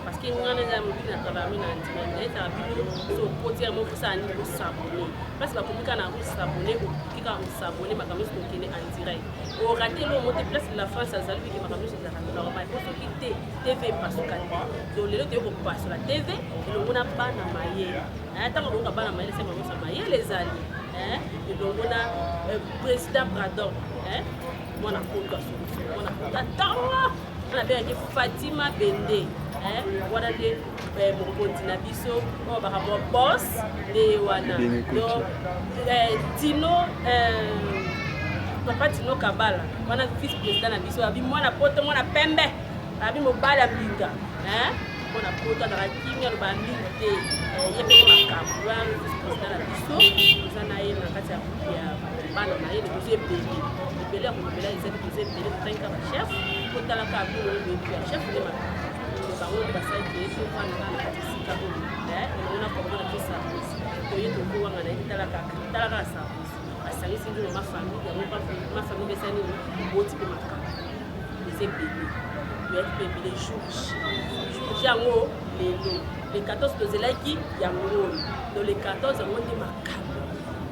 Parce que nous avons des amis qui ont travaillé dans Internet, so côté à mon fils a niveau s'abonner. Parce que pour qu'on a s'abonner ou qui a s'abonner, ma caméra se tourne en direct. Au raté le monter place de la France, ça salue qui ma caméra se tourne. Alors ma pour qui TV passe au canal. Donc les autres vont passer la TV et le monde a pas na maille. Tant qu'on a pas na maille, c'est maman sa maille les alliés. Et donc on a président Bradon. Moi na compte solution. Moi na compte attends. On a bien Fatima Bende. Voilà les mokonzi biso on va avoir boss de wana donc Tino papa Tino Kabala wana vice président na biso abi mwana poto mwana pembe abi mobala mbinga mwana poto na kimia ba mbite yepe makambo wana vice président na biso zana ye na kati ya bana na ye de bele ko bele ezali ko bele tanka ba chef ko tala ka bu le chef de ma bango basali ke so fana na katisika bo on a comment on ça to yeto ko wanga na tala ka sa asali sindu ma famille ya ma famille besani boti pe makaka c'est bébé le jour jango les 14 de zelaki yango dans les 14 on dit makaka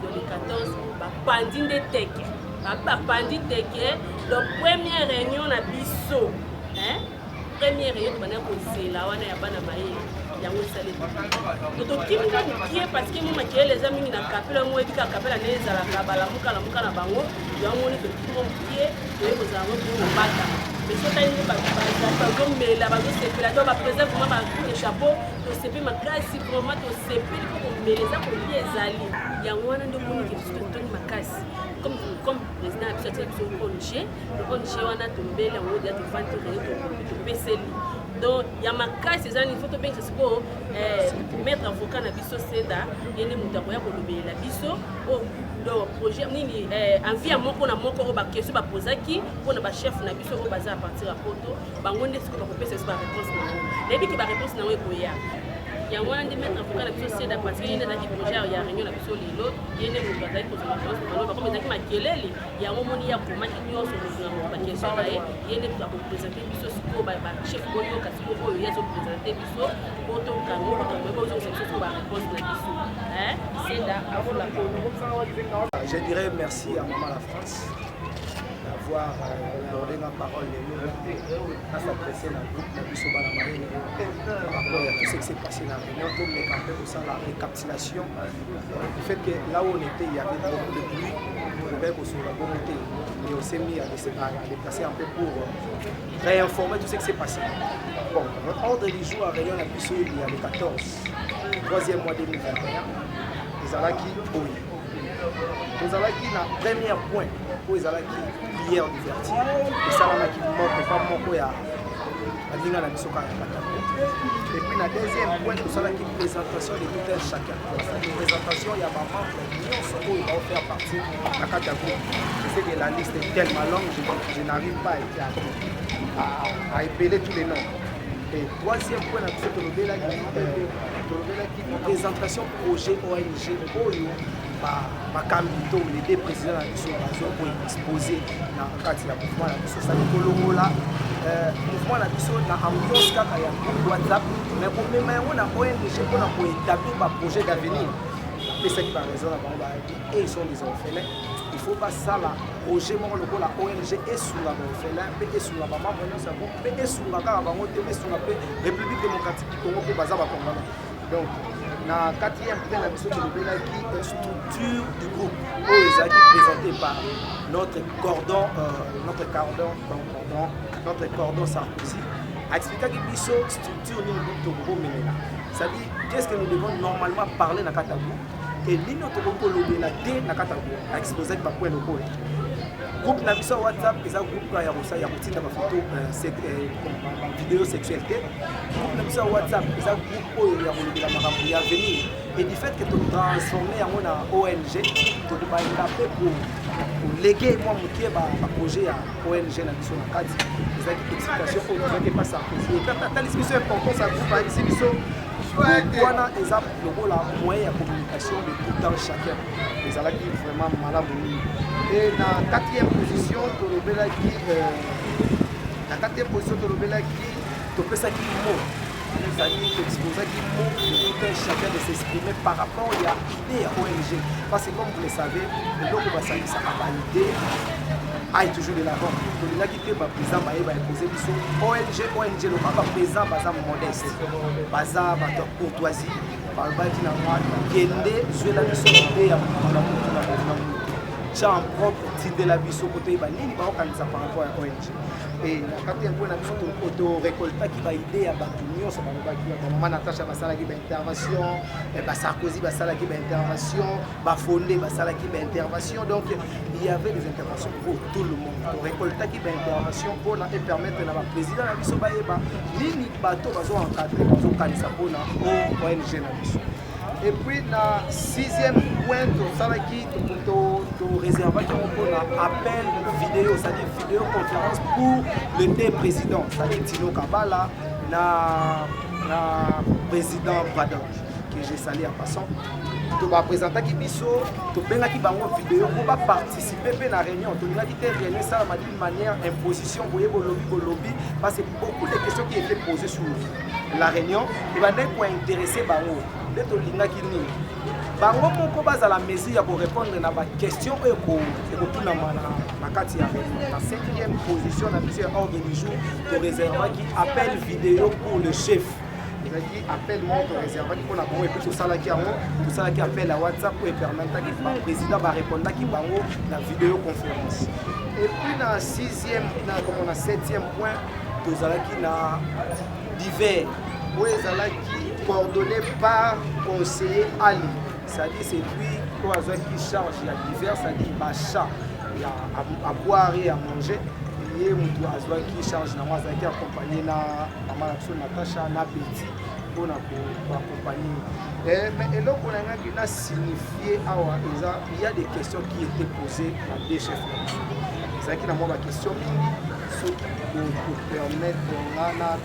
dans les 14 ba pandinde teke ba pandinde teke donc première réunion na biso première réunion bana ko zela wana ya bana maye yango salé donc kimi na qui parce que moi qui les amis na kapela moi bika kapela ne zala ka bala muka na bango yango ni to ko qui et ko za ngo ko bata mais so tani ba ko mela ba ko se pela to ba préserve moi ba chapeau to se pe makasi vraiment to se pe ko meleza ko liezali yango wana ndo moni ki to makasi comme président a fait son congé le congé wana tombela ngo dia to fanti to peseli donc ya makasi ezali il faut to bien que ce ko mettre avocat na biso seda yene mutako ya ko lobela biso o do projet nini envie moko na moko o ba question ba posaki pona ba chef na biso o baza à partir à poto bango nde ce ko ba kopesa ba réponse na ngo lebi ki ba réponse na ngo ko ya yango wana nde mettre avocat na biso seda parce que yene na ki projet ya réunion na biso lelo yene mutu bazali ko zama réponse na ngo ba comme ezaki makelele yango moni ya komaki nyonso na ba question na ye yene ko présenter biso siko ba chef boyo kasi ko oyo yezo présenter biso poto kango ba ko zo section ba réponse na biso seda afula. Je dirais merci à Maman la France d'avoir donné la parole à s'adresser à groupe de Bissobala Marine par rapport à tout ce qui s'est passé dans la réunion. Donc, les campagnes pour ça, la récapitulation du fait que là où on était, il y avait beaucoup de pluie, sur la bonté, et on s'est mis à déplacer un peu pour réinformer tout ce qui s'est passé. Bon, notre ordre du jour à Réunion à Bissau, il y a le 14, 3e mois 2021, les Alaki, oui. Les Alaki, le premier point pour les Alaki, prière d'ouverture. Et ça, qui manque pas mon point à Adina la Bissau. Et puis, le deuxième point, pour ça, qui présentation de tout un chacun. La présentation, il y a maman, l'union, ce qu'il va faire partie de la Katakou. Je sais que la liste est tellement longue, je n'arrive pas à épeler tous les noms. Et troisième point, la présentation projet ONG Oyo, les deux présidents pour exposer dans le cadre du mouvement de la mouvement de ambiance WhatsApp, mais pour même on a ONG pour établir un projet d'avenir. Et c'est par raison et ils sont des orphelins. Il ne faut pas ça là. Projet la ONG est sous la orphelin, et sous la maman, et sous la République démocratique du Congo pour Baza Congolais. Donc, dans le 4e point, la mission de la structure du groupe, qui est présentée par notre cordon Sarkozy, a expliqué que la structure du groupe Togo Ménéla. C'est-à-dire, qu'est-ce que nous devons normalement parler dans Katagou et notre groupe Lobela dès Nakatagou a exposé par point de groupe. Groupe na biso WhatsApp, c'est un groupe qui a retiré ma photo vidéo sexualité. Groupe na biso WhatsApp, c'est un groupe qui a venir. Et du fait que tu transformé en ONG, tu dois taper pour légué moi mokie projet ya ONG na biso na kati ezalaki explication oyo tozalaki pas Sarkozy et puis atalisi biso importance ya groupe ayebisi biso wana eza lokola moyen ya communication de tout temps chacun ezalaki vraiment malamu mingi et na 4e position tolobelaki topesaki mot c'est-à-dire exposaki mot de tout un chacun de s'exprimer par rapport à l'idée à ONG parce que comme vous le savez eloko basangisaka baidée aille toujours de l'avant tolingaki te baprésident bayeba epose biso ONG loka baprésident baza modeste baza bato ya courtoisie balobaki na mwa kende zwela biso ide ya mokanda motu na président tia en propre tindela biso kotoyeba nini baokanisa par rapport ya ONG et na 4e point na biso torekoltaki baide ya bato nyonso balobaki bamama Natacha basalaki baintervention Sarkozy basalaki baintervention Bafondé basalaki baintervention donc il y avait des interventions pour tout le monde torekoltaki baintervention mpona et permettre na baprésident na biso bayeba nini bato bazoencadre bazokanisa mpona ONG na biso. Et puis, na 6e point, réservaki un appel vidéo, c'est-à-dire vidéoconférence pour le deux présidents, c'est-à-dire Tino Kabala, na président Badon, que j'ai salué en passant. Tu vas présenter qui biso, tu vas qui bango vidéo pour participer à la réunion. Tu vas quitter réunion ça d'une manière imposition, vous voyez lobby, parce que beaucoup de questions qui étaient posées sur la réunion, et va pour intéresser bango. Bango moko bazala mesure ya répondre na ba question oyo ko tuna na kati ya la 5e position na biso ya ordre du jour to réservaki appel vidéo pour le chef. Il a dit appel montre réservaki pour na bango et puis tout ça là qui appel à WhatsApp pour permettre que le président va répondre qui bango na vidéo conférence. Et puis na 6e na comme on a 7e point to zalaki na divers où ezalaki coordonné par conseiller Ali. C'est-à-dire c'est lui qui charge il y a divers, c'est-à-dire Bacha, il y a à boire et à manger. Et qui charge qui accompagné na Natacha na Betty pour accompagner. Mais là on a signifié il y a des questions qui étaient posées à des chefs. C'est qui n'a pas de question pour permettre de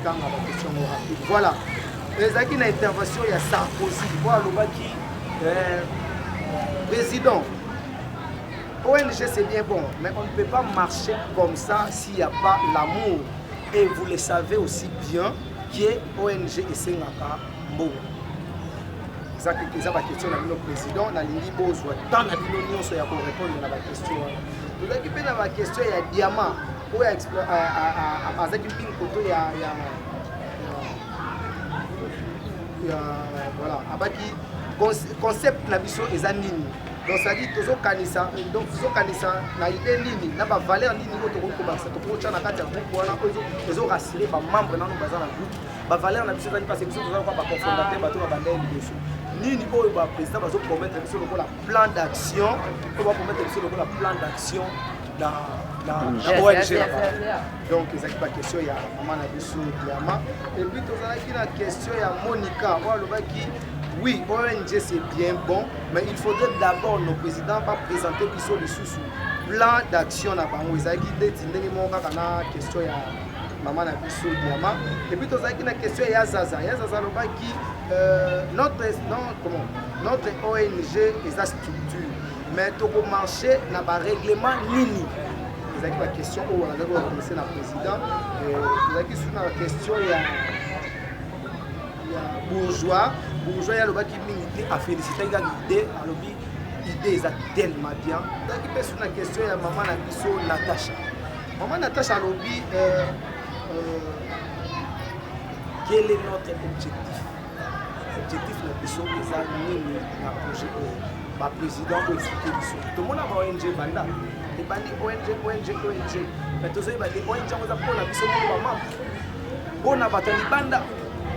dans la question rapide. Voilà. Les qui na intervention il y a Sarkozy voilà qui président ONG c'est bien bon mais on ne peut pas marcher comme ça s'il n'y a pas l'amour et vous le savez aussi bien que ONG et Sengaka bon ça c'est la question de notre président na lingi bozwa tant na bino nyonso ya ko répondre na la question vous avez bien la question il y a diamant ou à azaki ping koto ya voilà abaki concept la vision eza nini donc ça dit tozo kanisa donc tozo kanisa na idée nini na ba valeur nini ko to ba ça to ko tshana kati ya groupe wana ezo rassurer ba membre nanu baza na groupe ba valeur na biso ezali parce que biso toza ko ba cofondateur bato ba bandeli biso nini oyo ba président bazo promettre biso lokola plan d'action ko ba promettre biso lokola plan d'action dans ONG donc ezaki ba question ya mama na biso diamant et puis tozalaki na question ya Monica oyo alobaki oui ONG c'est bien bon mais il faudrait d'abord nos présidents pas présenter biso lisusu plan d'action na bango ezalaki ndeti ndenge moko kaka na question ya mama na biso diamant et puis tozalaki na question ya Zaza alobaki notre ONG eza structure mais toko marché na ba règlement nini ezalaki ba question oyo on a d'abord commencé na président ezalaki sur na question ya bourgeois ya lobaki mingi te a féliciter ga idée alobi idée eza tellement bien ezalaki pe sur na question ya maman na biso Natacha alobi quel est notre objectif na biso eza nini na projet oyo ba président ko expliquer biso to mona ba ONG banda et bandi ONG mais tozoyi ba ONG oza pona biso mo ba membre bona batani banda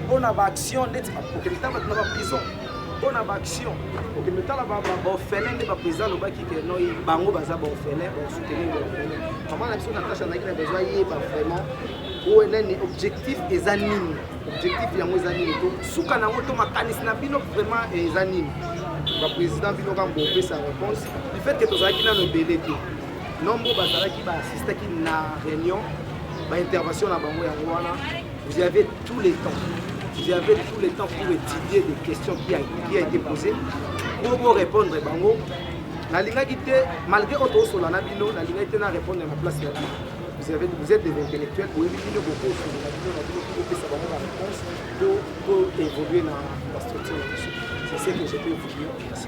bona ba action ndeti okemita bato na ba prison bona ba action okemita la ba orphelin de ba président lobaki ke no bango baza ba orphelin ba soutenir ba orphelin maman na biso Natacha na besoin yeba vraiment ONN objectif eza nini objectif yango eza nini to suka nango to makanisi na bino vraiment eza nini président bino quand bopé sa réponse du fait que tozalaki na no belé te nombre bazalaki ba assistaki na réunion ba intervention na bango yango wana vous avez tout le temps pour étudier des questions qui a été posées pour vous répondre bango nalingaki te malgré auto solo na bino nalingaki te na répondre à ma place là vous êtes des intellectuels pour éviter beaucoup de ça la réponse pour évoluer dans la structure. C'est ce que je peux vous dire. Merci.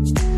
Thank you.